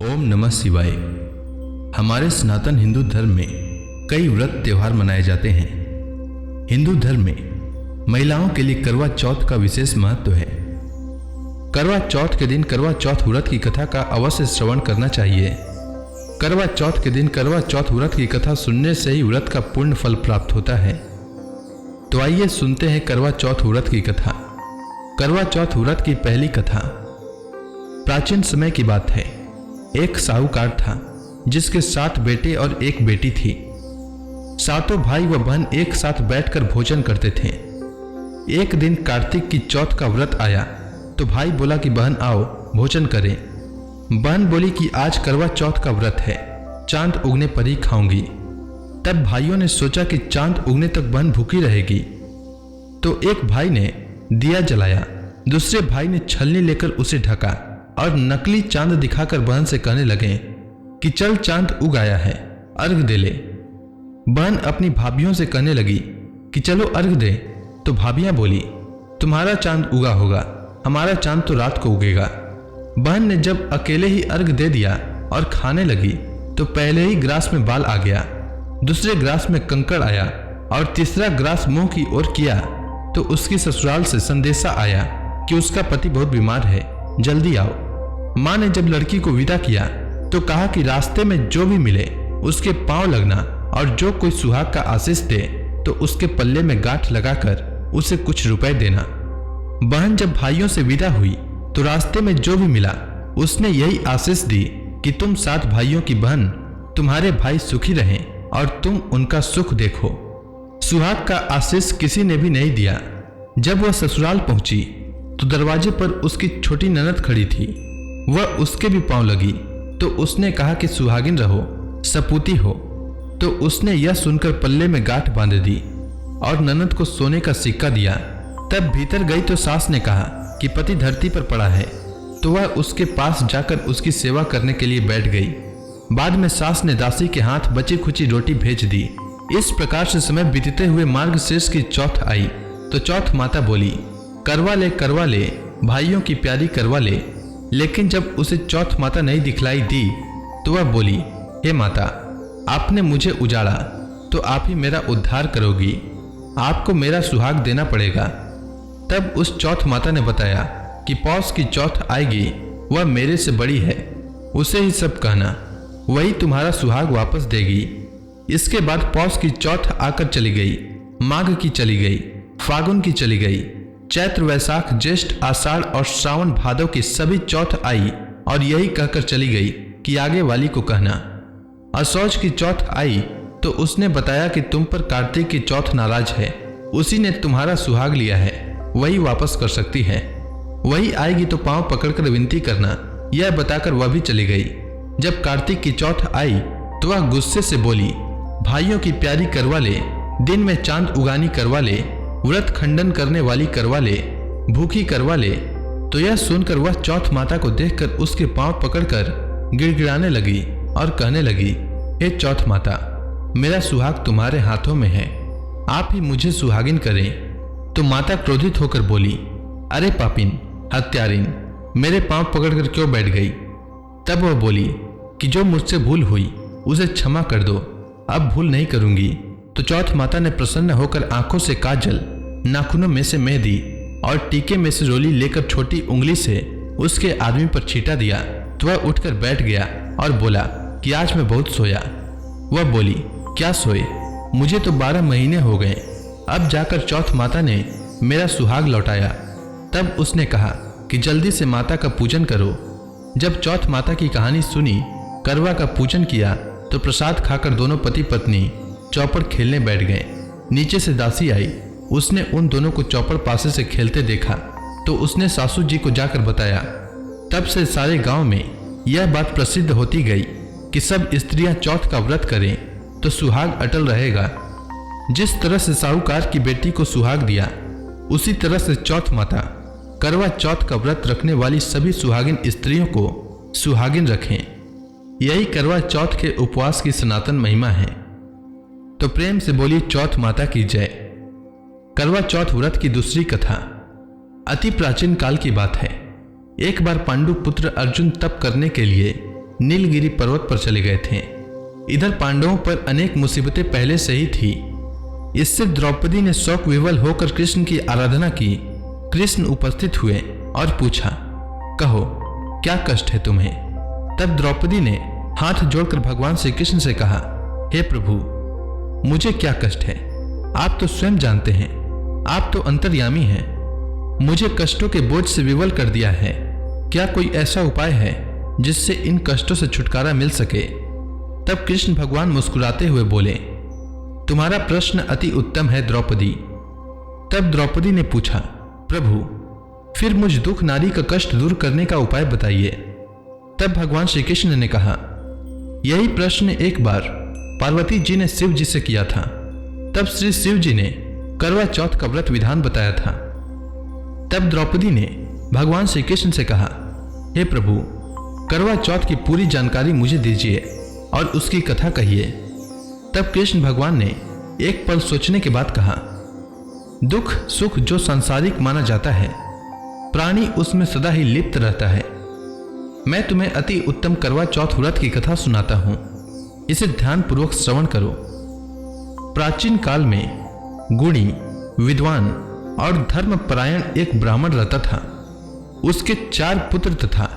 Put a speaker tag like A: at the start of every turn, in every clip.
A: ओम नमः शिवाय। हमारे सनातन हिंदू धर्म में कई व्रत त्योहार मनाए जाते हैं। हिंदू धर्म में महिलाओं के लिए करवा चौथ का विशेष महत्व है। करवा चौथ के दिन करवा चौथ व्रत की कथा का अवश्य श्रवण करना चाहिए। करवा चौथ के दिन करवा चौथ व्रत की कथा सुनने से ही व्रत का पूर्ण फल प्राप्त होता है। तो आइए सुनते हैं करवा चौथ व्रत की कथा। करवा चौथ व्रत की पहली कथा प्राचीन समय की बात है। एक साहूकार था जिसके 7 बेटे और 1 बेटी थी। सातों भाई व बहन एक साथ बैठकर भोजन करते थे। एक दिन कार्तिक की चौथ का व्रत आया तो भाई बोला कि बहन आओ भोजन करें। बहन बोली कि आज करवा चौथ का व्रत है, चांद उगने पर ही खाऊंगी। तब भाइयों ने सोचा कि चांद उगने तक बहन भूखी रहेगी। तो एक भाई ने दिया जलाया, दूसरे भाई ने छलनी लेकर उसे ढका और नकली चांद दिखाकर बहन से कहने लगे कि चल चांद उग आया है, अर्घ दे ले। बहन अपनी भाभियों से कहने लगी कि चलो अर्घ दे। तो भाभियां बोली तुम्हारा चांद उगा होगा, हमारा चांद तो रात को उगेगा। बहन ने जब अकेले ही अर्घ दे दिया और खाने लगी तो पहले ही ग्रास में बाल आ गया, दूसरे ग्रास में कंकड़ आया और तीसरा ग्रास मुंह की ओर किया तो उसकी ससुराल से संदेशा आया कि उसका पति बहुत बीमार है, जल्दी आओ। माँ ने जब लड़की को विदा किया तो कहा कि रास्ते में जो भी मिले उसके पांव लगना और जो कोई सुहाग का आशीष दे तो उसके पल्ले में गांठ लगाकर उसे कुछ रुपए देना। बहन जब भाइयों से विदा हुई तो रास्ते में जो भी मिला उसने यही आशीष दी कि तुम 7 भाइयों की बहन, तुम्हारे भाई सुखी रहें और तुम उनका सुख देखो। सुहाग का आशीष किसी ने भी नहीं दिया। जब वह ससुराल पहुंची तो दरवाजे पर उसकी छोटी ननद खड़ी थी। वह उसके भी पांव लगी तो उसने कहा कि सुहागिन रहो, सपूती हो। तो उसने यह सुनकर पल्ले में गांठ बांध दी और ननद को सोने का सिक्का दिया। तब भीतर गई तो सास ने कहा कि पति धरती पर पड़ा है, तो वह उसके पास जाकर उसकी सेवा करने के लिए बैठ गई। बाद में सास ने दासी के हाथ बची खुची रोटी भेज दी। इस प्रकार से समय बीतते हुए मार्गशीर्ष की चौथ आई तो चौथ माता बोली करवा ले भाइयों की प्यारी करवा ले। लेकिन जब उसे चौथ माता नहीं दिखलाई दी तो वह बोली हे माता, आपने मुझे उजाड़ा तो आप ही मेरा उद्धार करोगी, आपको मेरा सुहाग देना पड़ेगा। तब उस चौथ माता ने बताया कि पौष की चौथ आएगी, वह मेरे से बड़ी है, उसे ही सब कहना, वही तुम्हारा सुहाग वापस देगी। इसके बाद पौष की चौथ आकर चली गई, माघ की चली गई, फागुन की चली गई, चैत्र वैशाख ज्येष्ठ आषाढ़ और श्रावण भादव की सभी चौथ आई और यही कहकर चली गई कि आगे वाली को कहना। असौज की चौथ आई तो उसने बताया कि तुम पर कार्तिक की चौथ नाराज है, उसी ने तुम्हारा सुहाग लिया है, वही वापस कर सकती है, वही आएगी तो पांव पकड़कर विनती करना, यह बताकर वह भी चली गई। जब कार्तिक की चौथ आई तो वह गुस्से से बोली भाइयों की प्यारी करवा ले, दिन में चांद उगानी करवा ले, व्रत खंडन करने वाली करवा ले, भूखी करवा ले। तो यह सुनकर वह चौथ माता को देखकर उसके पांव पकड़कर गिड़गिड़ाने लगी और कहने लगी हे चौथ माता, मेरा सुहाग तुम्हारे हाथों में है, आप ही मुझे सुहागिन करें। तो माता क्रोधित होकर बोली अरे पापिन, हत्यारिन, मेरे पांव पकड़कर क्यों बैठ गई। तब वह बोली कि जो मुझसे भूल हुई उसे क्षमा कर दो, अब भूल नहीं करूंगी। तो चौथ माता ने प्रसन्न होकर आंखों से काजल, नाखूनों में से मेहंदी और टीके में से रोली लेकर छोटी उंगली से उसके आदमी पर छींटा दिया तो वह उठकर बैठ गया और बोला कि आज मैं बहुत सोया। वह बोली क्या सोए, मुझे तो 12 महीने हो गए, अब जाकर चौथ माता ने मेरा सुहाग लौटाया। तब उसने कहा कि जल्दी से माता का पूजन करो। जब चौथ माता की कहानी सुनी, करवा का पूजन किया तो प्रसाद खाकर दोनों पति पत्नी चौपड़ खेलने बैठ गए। नीचे से दासी आई, उसने उन दोनों को चौपड़ पासे से खेलते देखा तो उसने सासू जी को जाकर बताया। तब से सारे गांव में यह बात प्रसिद्ध होती गई कि सब स्त्रियां चौथ का व्रत करें तो सुहाग अटल रहेगा। जिस तरह से साहूकार की बेटी को सुहाग दिया, उसी तरह से चौथ माता करवा चौथ का व्रत रखने वाली सभी सुहागिन स्त्रियों को सुहागिन रखें। यही करवा चौथ के उपवास की सनातन महिमा है। तो प्रेम से बोली चौथ माता की जय। करवा चौथ व्रत की दूसरी कथा अति प्राचीन काल की बात है। एक बार पांडु पुत्र अर्जुन तप करने के लिए नीलगिरी पर्वत पर चले गए थे। इधर पांडवों पर अनेक मुसीबतें पहले से ही थी। इससे द्रौपदी ने शोक विवल होकर कृष्ण की आराधना की। कृष्ण उपस्थित हुए और पूछा, कहो क्या कष्ट है तुम्हें? तब द्रौपदी ने हाथ जोड़कर भगवान श्री कृष्ण से कहा, हे प्रभु, मुझे क्या कष्ट है? आप तो स्वयं जानते हैं, आप तो अंतर्यामी हैं। मुझे कष्टों के बोझ से विवल कर दिया है। क्या कोई ऐसा उपाय है जिससे इन कष्टों से छुटकारा मिल सके? तब कृष्ण भगवान मुस्कुराते हुए बोले, तुम्हारा प्रश्न अति उत्तम है द्रौपदी। तब द्रौपदी ने पूछा, प्रभु फिर मुझ दुख नारी का कष्ट दूर करने का उपाय बताइए। तब भगवान श्री कृष्ण ने कहा, यही प्रश्न एक बार पार्वती जी ने शिव जी से किया था। तब श्री शिव जी ने करवा चौथ का व्रत विधान बताया था। तब द्रौपदी ने भगवान श्री कृष्ण से कहा, हे प्रभु, करवा चौथ की पूरी जानकारी मुझे दीजिए और उसकी कथा कहिए। तब कृष्ण भगवान ने एक पल सोचने के बाद कहा, दुख सुख जो सांसारिक माना जाता है, प्राणी उसमें सदा ही लिप्त रहता है। मैं तुम्हें अति उत्तम करवा चौथ व्रत की कथा सुनाता हूं, इसे ध्यानपूर्वक श्रवण करो। प्राचीन काल में गुणी, विद्वान और धर्मपरायण एक ब्राह्मण रहता था। उसके 4 पुत्र तथा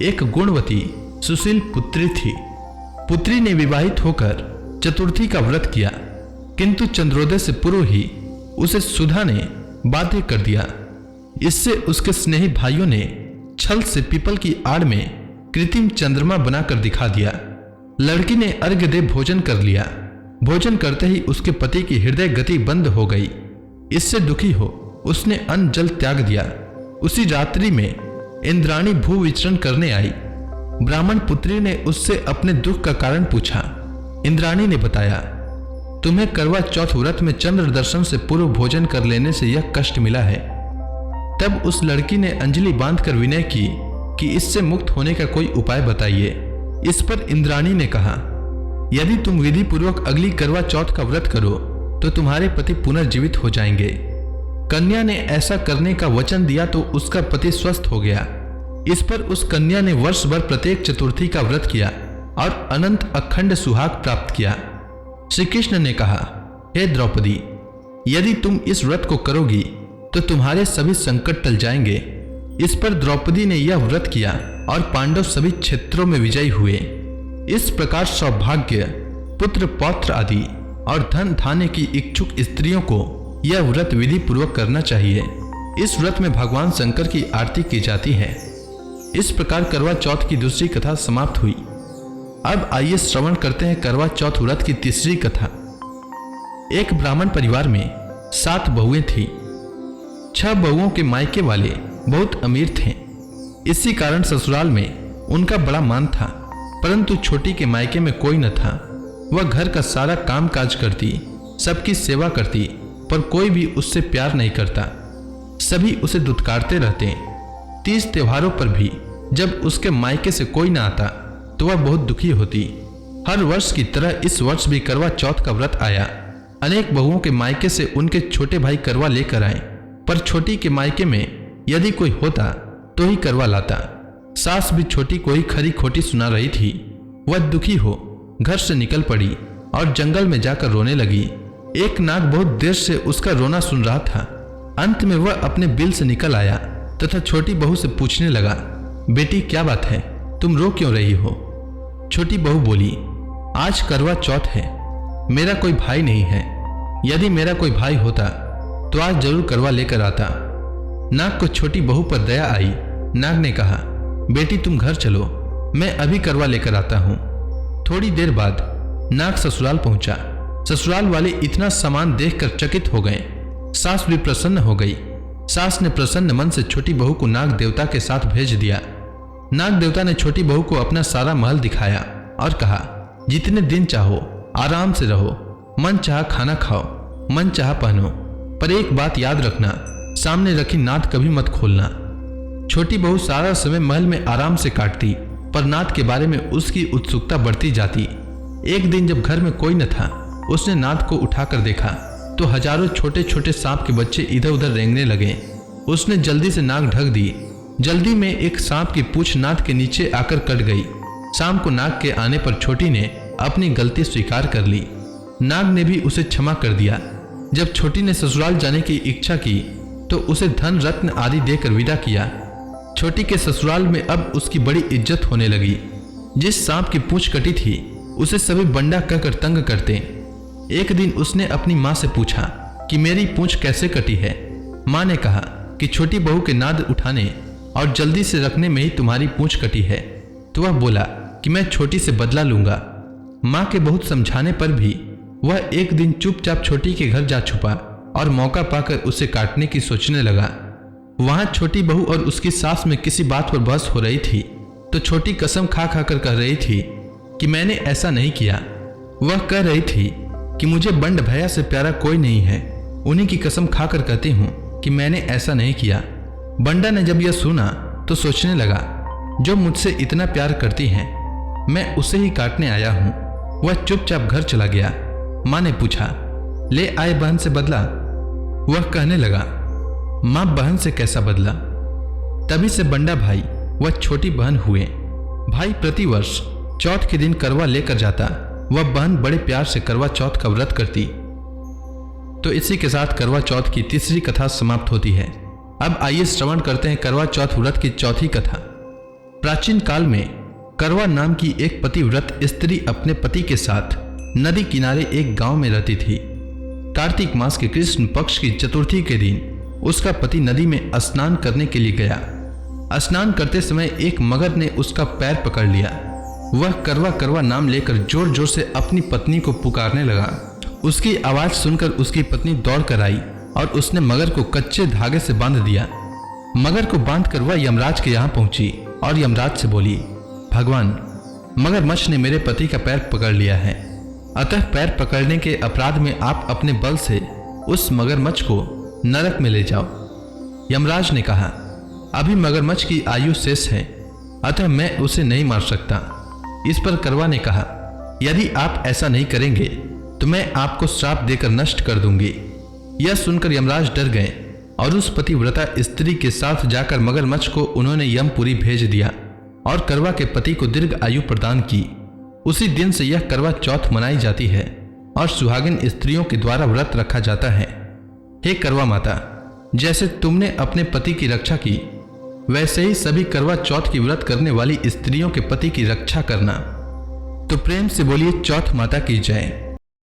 A: एक गुणवती सुशील पुत्री थी। पुत्री ने विवाहित होकर चतुर्थी का व्रत किया, किंतु चंद्रोदय से पूर्व ही उसे सुधा ने बाध्य कर दिया। इससे उसके स्नेही भाइयों ने छल से पीपल की आड़ में कृत्रिम चंद्रमा बनाकर दिखा दिया। लड़की ने अर्घ्य दे भोजन कर लिया। भोजन करते ही उसके पति की हृदय गति बंद हो गई। इससे दुखी हो उसने अन्न जल त्याग दिया। उसी रात्रि में इंद्राणी भू विचरण करने आई। ब्राह्मण पुत्री ने उससे अपने दुख का कारण पूछा। इंद्राणी ने बताया, तुम्हें करवा चौथ व्रत में चंद्र दर्शन से पूर्व भोजन कर लेने से यह कष्ट मिला है। तब उस लड़की ने अंजलि बांधकर विनय की कि इससे मुक्त होने का कोई उपाय बताइए। इस पर इंद्राणी ने कहा, यदि तुम विधि पूर्वक अगली करवा चौथ का व्रत करो तो तुम्हारे पति पुनर्जीवित हो जाएंगे। कन्या ने ऐसा करने का वचन दिया तो उसका पति स्वस्थ हो गया। इस पर उस कन्या ने वर्ष भर प्रत्येक चतुर्थी का व्रत किया और अनंत अखंड सुहाग प्राप्त किया। श्री कृष्ण ने कहा, हे द्रौपदी, यदि तुम इस व्रत को करोगी तो तुम्हारे सभी संकट टल जाएंगे। इस पर द्रौपदी ने यह व्रत किया और पांडव सभी क्षेत्रों में विजयी हुए। इस प्रकार सौभाग्य, पुत्र पौत्र आदि और धन धान्य की इच्छुक स्त्रियों को यह व्रत विधि पूर्वक करना चाहिए। इस व्रत में भगवान शंकर की आरती की जाती है। इस प्रकार करवा चौथ की दूसरी कथा समाप्त हुई। अब आइए श्रवण करते हैं करवा चौथ व्रत की तीसरी कथा। एक ब्राह्मण परिवार में 7 बहुएं थी। 6 बहुओं के मायके वाले बहुत अमीर थे। इसी कारण ससुराल में उनका बड़ा मान था, परंतु छोटी के मायके में कोई न था। वह घर का सारा काम काज करती, सबकी सेवा करती, पर कोई भी उससे प्यार नहीं करता। सभी उसे दुत्कारते रहते। 30 त्योहारों पर भी जब उसके मायके से कोई न आता तो वह बहुत दुखी होती। हर वर्ष की तरह इस वर्ष भी करवा चौथ का व्रत आया। अनेक बहुओं के मायके से उनके छोटे भाई करवा लेकर आए, पर छोटी के मायके में यदि कोई होता तो ही करवा लाता। सास भी छोटी को ही खरी खोटी सुना रही थी। वह दुखी हो घर से निकल पड़ी और जंगल में जाकर रोने लगी। एक नाग बहुत देर से उसका रोना सुन रहा था। अंत में वह अपने बिल से निकल आया तथा छोटी बहू से पूछने लगा, बेटी क्या बात है, तुम रो क्यों रही हो? छोटी बहू बोली, आज करवा चौथ है, मेरा कोई भाई नहीं है। यदि मेरा कोई भाई होता तो आज जरूर करवा लेकर आता। नाग को छोटी बहू पर दया आई। नाग ने कहा, बेटी तुम घर चलो, मैं अभी करवा लेकर आता हूँ। थोड़ी देर बाद नाग ससुराल पहुंचा। ससुराल वाले इतना सामान देखकर चकित हो गए। सास भी प्रसन्न हो गई। सास ने प्रसन्न मन से छोटी बहू को नाग देवता के साथ भेज दिया। नाग देवता ने छोटी बहू को अपना सारा महल दिखाया और कहा, जितने दिन चाहो आराम से रहो, मन चाहा खाना खाओ, मन चाहा पहनो, पर एक बात याद रखना, सामने रखी नाद कभी मत खोलना। छोटी बहू सारा समय महल में आराम से काटती, पर नाद के बारे में उसकी उत्सुकता बढ़ती जाती। एक दिन जब घर में कोई न था, उसने नाद को उठाकर देखा तो हजारों छोटे छोटे सांप के बच्चे इधर उधर रेंगने लगे। उसने जल्दी से नाक ढक दी। जल्दी में एक सांप की पूंछ नाद के नीचे आकर कट गई। शाम को नाग के आने पर छोटी ने अपनी गलती स्वीकार कर ली। नाग ने भी उसे क्षमा कर दिया। जब छोटी ने ससुराल जाने की इच्छा की तो उसे धन रत्न आदि देकर विदा किया। छोटी के ससुराल में अब उसकी बड़ी इज्जत होने लगी। जिस सांप की पूंछ कटी थी उसे सभी बंडा कहकर तंग करते। एक दिन उसने अपनी माँ से पूछा कि मेरी पूंछ कैसे कटी है। माँ ने कहा कि छोटी बहू के नाद उठाने और जल्दी से रखने में ही तुम्हारी पूंछ कटी है। तो वह बोला कि मैं छोटी से बदला लूंगा। माँ के बहुत समझाने पर भी वह एक दिन चुपचाप छोटी के घर जा छुपा और मौका पाकर उसे काटने की सोचने लगा। वहां छोटी बहू और उसकी सास में किसी बात पर बहस हो रही थी तो छोटी कसम खा खाकर कह रही थी कि मैंने ऐसा नहीं किया। वह कह रही थी कि मुझे बंड भैया से प्यारा कोई नहीं है, उन्हीं की कसम खाकर कहती हूँ कि मैंने ऐसा नहीं किया। बंडा ने जब यह सुना तो सोचने लगा, जो मुझसे इतना प्यार करती है मैं उसे ही काटने आया हूँ। वह चुपचाप घर चला गया। माँ ने पूछा, ले आए बहन से बदला? वह कहने लगा, माँ बहन से कैसा बदला? तभी से बंडा भाई वह छोटी बहन हुए। भाई प्रतिवर्ष चौथ के दिन करवा लेकर जाता। वह बहन बड़े प्यार से करवा चौथ का व्रत करती। तो इसी के साथ करवा चौथ की तीसरी कथा समाप्त होती है। अब आइए श्रवण करते हैं करवा चौथ व्रत की चौथी कथा। प्राचीन काल में करवा नाम की एक पतिव्रत स्त्री अपने पति के साथ नदी किनारे एक गांव में रहती थी। कार्तिक मास के कृष्ण पक्ष की चतुर्थी के दिन उसका पति नदी में स्नान करने के लिए गया। स्नान करते समय एक मगर ने उसका पैर पकड़ लिया। वह करवा करवा नाम लेकर जोर जोर से अपनी पत्नी को पुकारने लगा। उसकी आवाज सुनकर उसकी पत्नी दौड़ कर आई और उसने मगर को कच्चे धागे से बांध दिया। मगर को बांधकर वह यमराज के यहाँ पहुंची और यमराज से बोली, भगवान, मगरमच्छ ने मेरे पति का पैर पकड़ लिया है, अतः पैर पकड़ने के अपराध में आप अपने बल से उस मगरमच्छ को नरक में ले जाओ। यमराज ने कहा, अभी मगरमच्छ की आयु शेष है, अतः मैं उसे नहीं मार सकता। इस पर करवा ने कहा, यदि आप ऐसा नहीं करेंगे तो मैं आपको श्राप देकर नष्ट कर दूंगी। यह सुनकर यमराज डर गए और उस पतिव्रता स्त्री के साथ जाकर मगरमच्छ को उन्होंने यमपुरी भेज दिया और करवा के पति को दीर्घ आयु प्रदान की। उसी दिन से यह करवा चौथ मनाई जाती है और सुहागिन स्त्रियों के द्वारा व्रत रखा जाता है। हे करवा माता, जैसे तुमने अपने पति की रक्षा की वैसे ही सभी करवा चौथ की व्रत करने वाली स्त्रियों के पति की रक्षा करना। तो प्रेम से बोलिए चौथ माता की जय।